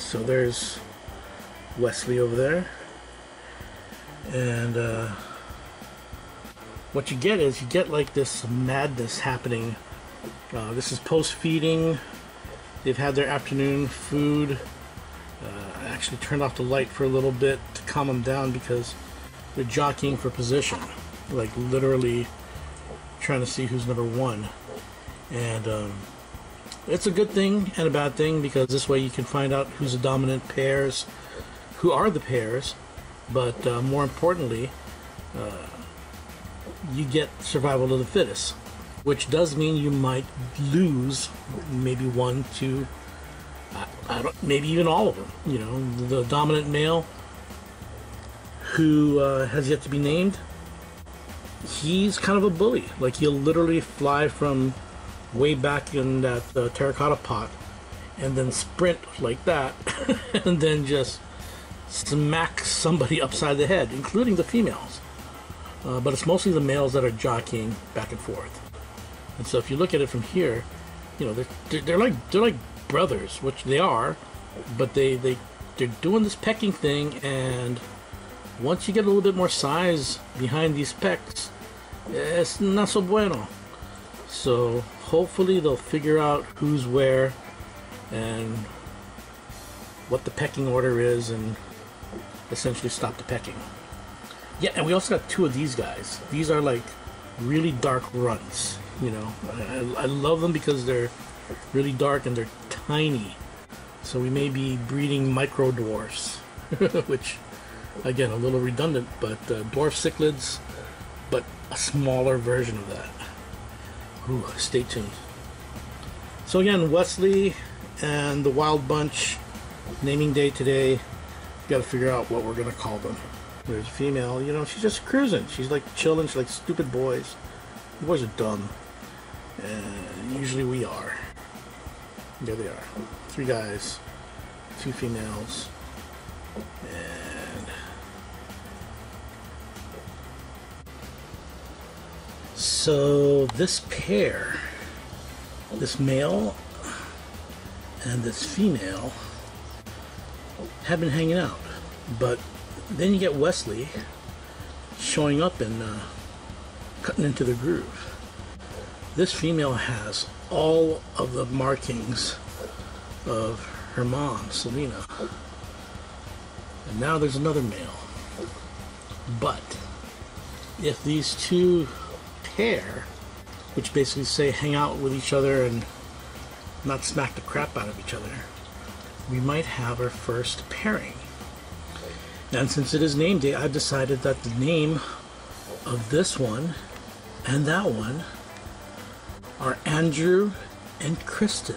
So there's Wesley over there. And what you get is, you get like this madness happening. This is post-feeding. They've had their afternoon food. I actually turned off the light for a little bit to calm them down because they're jockeying for position. Like literally trying to see who's number one. And it's a good thing and a bad thing, because this way you can find out who's the dominant pairs, who are the pairs, but more importantly, you get survival of the fittest, which does mean you might lose maybe one, two, maybe even all of them. You know, the dominant male who has yet to be named, he's kind of a bully. Like, he'll literally fly from way back in that terracotta pot and then sprint like that and then just smack somebody upside the head, including the females. But it's mostly the males that are jockeying back and forth. And so if you look at it from here, you know, they're like brothers, which they are, but they're doing this pecking thing, and once you get a little bit more size behind these pecks, it's not so bueno. So hopefully they'll figure out who's where and what the pecking order is, and essentially stop the pecking. Yeah, and we also got two of these guys. These are like really dark runts. You know, I love them because they're really dark and they're tiny. So we may be breeding micro dwarfs, which, again, a little redundant, but dwarf cichlids, but a smaller version of that. Ooh, stay tuned. So again, Wesley and the Wild Bunch, naming day today. Got to figure out what we're gonna call them. There's a female, you know, she's just cruising. She's like chilling. She's like stupid boys. The boys are dumb, and usually we are. There they are. 3 guys, 2 females, and so this pair, this male and this female, have been hanging out. But then you get Wesley showing up and cutting into the groove. This female has all of the markings of her mom, Selena. And now there's another male. But if these two pair, which basically say hang out with each other and not smack the crap out of each other, we might have our first pairing. And since it is name day, I've decided that the name of this one and that one are Andrew and Kristen.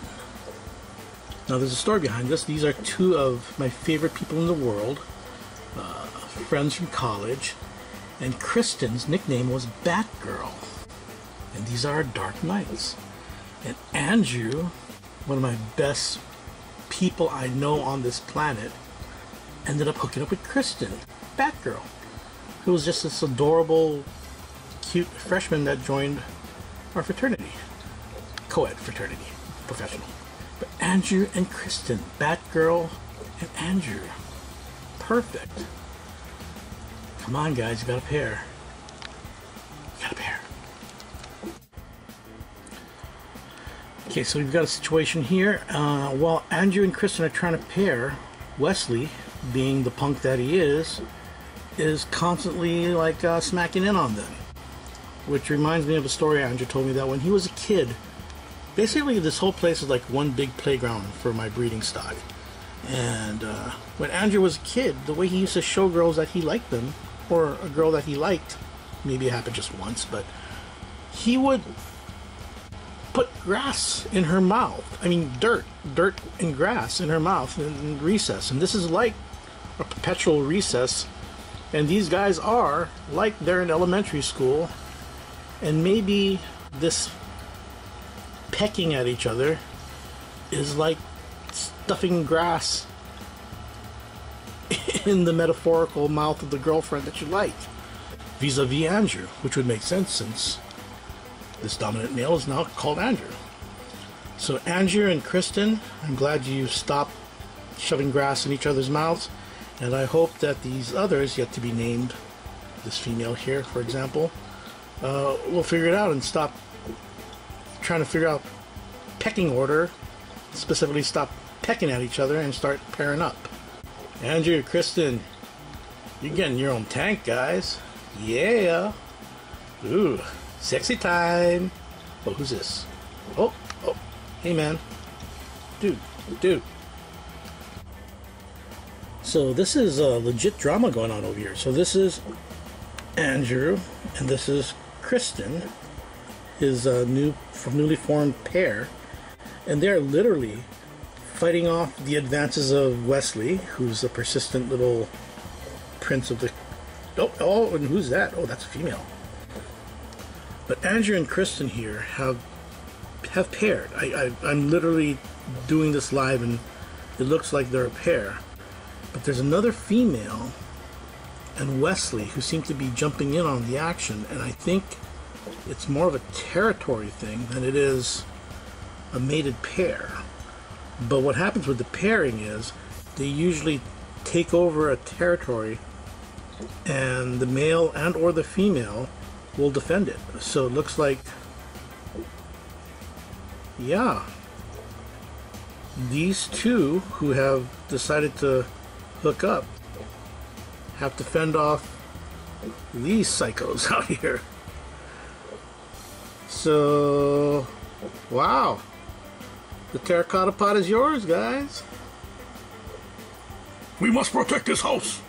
Now there's a story behind this. These are 2 of my favorite people in the world, friends from college, and Kristen's nickname was Batgirl. And these are Dark Knights. And Andrew, one of my best people I know on this planet, ended up hooking up with Kristen, Batgirl, who was just this adorable, cute freshman that joined our fraternity. Co-ed fraternity, professional. But Andrew and Kristen, Batgirl and Andrew. Perfect. Come on, guys, you got a pair. You got a pair. Okay, so we've got a situation here. While Andrew and Kristen are trying to pair, Wesley, being the punk that he is constantly like smacking in on them. Which reminds me of a story Andrew told me that when he was a kid, basically this whole place is like one big playground for my breeding stock. And when Andrew was a kid, the way he used to show girls that he liked them, or a girl that he liked, maybe it happened just once, but he would put grass in her mouth. I mean, dirt and grass in her mouth in recess. And this is like a perpetual recess. And these guys are like they're in elementary school. And maybe this pecking at each other is like stuffing grass in the metaphorical mouth of the girlfriend that you like, vis-a-vis Andrew, which would make sense since this dominant male is now called Andrew. So Andrew and Kristen, I'm glad you stopped shoving grass in each other's mouths. And I hope that these others, yet to be named, this female here, for example, will figure it out and stop trying to figure out pecking order, specifically stop pecking at each other and start pairing up. Andrew, Kristen, you're getting your own tank, guys. Yeah. Ooh, sexy time. Oh, who's this? Oh, hey man. Dude. So this is a legit drama going on over here. So this is Andrew, and this is Kristen, his newly formed pair, and they're literally fighting off the advances of Wesley, who's a persistent little prince of the... Oh, and who's that? Oh, that's a female. But Andrew and Kristen here have paired. I'm literally doing this live, and it looks like they're a pair. But there's another female and Wesley who seem to be jumping in on the action, and I think it's more of a territory thing than it is a mated pair. But what happens with the pairing is they usually take over a territory, and the male and or the female will defend it. So it looks like, yeah, these two who have decided to hook up have to fend off these psychos out here. So, wow, the terracotta pot is yours, guys. We must protect this house.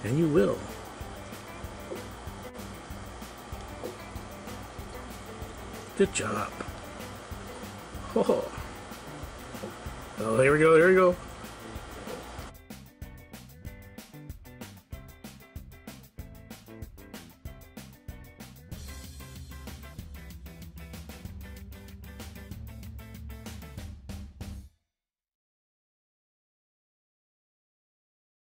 And you will. Good job. Oh, here we go.